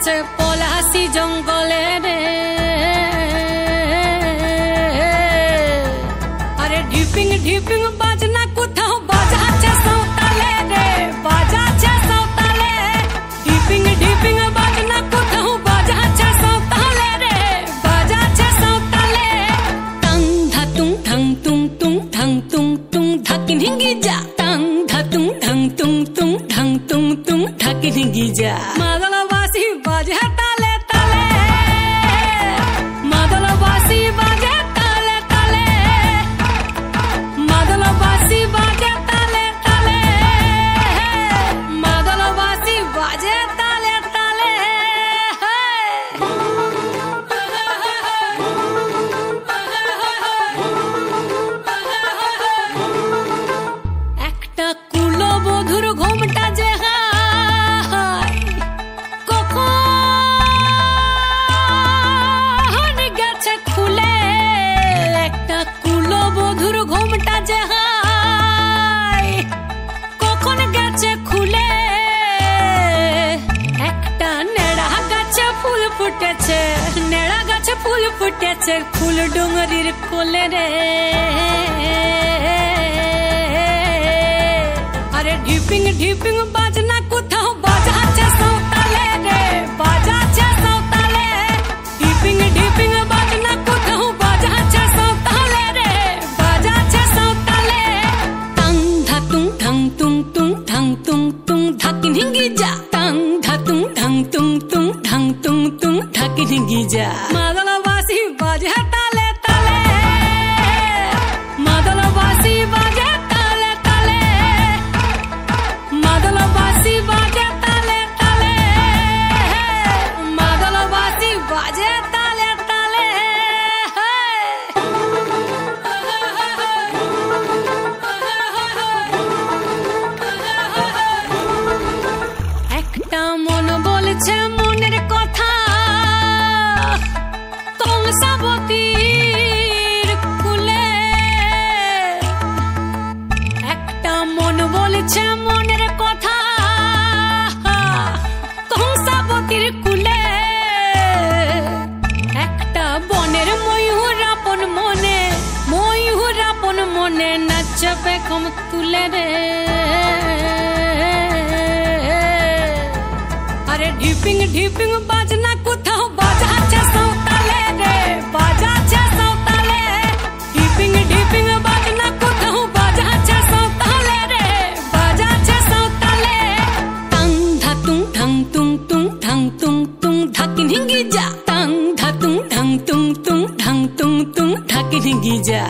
গেছে পলাশি জঙ্গলে রে। আরে ঢিপিং ঢিপিং বাজনা কোথাও বাজাচ্ছে সাঁওতালে রে, বাজাচ্ছে সাঁওতালে। ঢিপিং ঢিপিং বাজনা কোথাও বাজাচ্ছে সাঁওতালে রে, বাজাচ্ছে সাঁওতালে। টাং ধাতুং ঠাং তুং তুং ঠাং তুং তুং ধাকিন হিঙ্গি যা। টাং ধাতুং ঠাং তুং তুং ঠাং তুং তুং ধাকিন হিঙ্গি যা। মাদলবাসী বাজে তালে তালে, মাদলবাসী বাজে তালে তালে, মাদলবাসী বাজে তালে তালে, মাদলবাসী বাজে তালে তালে। একটা কুলবধূর ঘোমটা যে গেছে খুলে, একটা কুলবধূর ঘোমটা যে কখন গেছে খুলে। একটা নেড়া গাছে ফুল ফুটেছে, নেড়া গাছে ফুল ফুটেছে ফুল ডুঙরির কোলে রে। আরে ঢিপিং ঢিপিং বাজনা কোথাও বাজাচ্ছে সাঁওতালে রে, বাজাচ্ছে সাঁওতালে। ঢিপিং ঢিপিং বাজনা কোথাও বাজাচ্ছে সাঁওতালে রে, বাজাচ্ছে সাঁওতালে। টাং ধাতুং ঠাং তুং তুং ঠাং তুং তুং ধাকিন হিঙ্গি যা। টাং ধাতুং ঠাং তুং তুং ঠাং তুং তুং ধাকিন হিঙ্গি যা। মাদলবাসী বাজে তালে তালে, মাদলবাসী বাজে তালে তালে, মাদলবাসী বাজে তালে তালে, মাদলবাসী বাজে তালে তালে। একটা মন বলছে মনের কথা কংসাবতীর কুলে। একটা মন বলছে মনের কথা কংসাবতীর কুলে। একটা বনের ময়ূর আপন মনে, ময়ূর আপন মনে নাচবে কম তুলে রে। আরে ঢিপিং ঢিপিং বাজনা কোথাও বাজাচ্ছে সাঁওতালে রে, বাজাচ্ছে সাঁওতালে। ঢিপিং ঢিপিং বাজনা কোথাও বাজাচ্ছে সাঁওতালে রে, বাজাচ্ছে সাঁওতালে। টাং ধাতুং ঠাং তুং তুং ঠাং তুং তুং ধাকিন হিঙ্গি যা। টাং ধাতুং ঠাং তুং তুং ঠাং তুং তুং ধাকিন হিঙ্গি যা।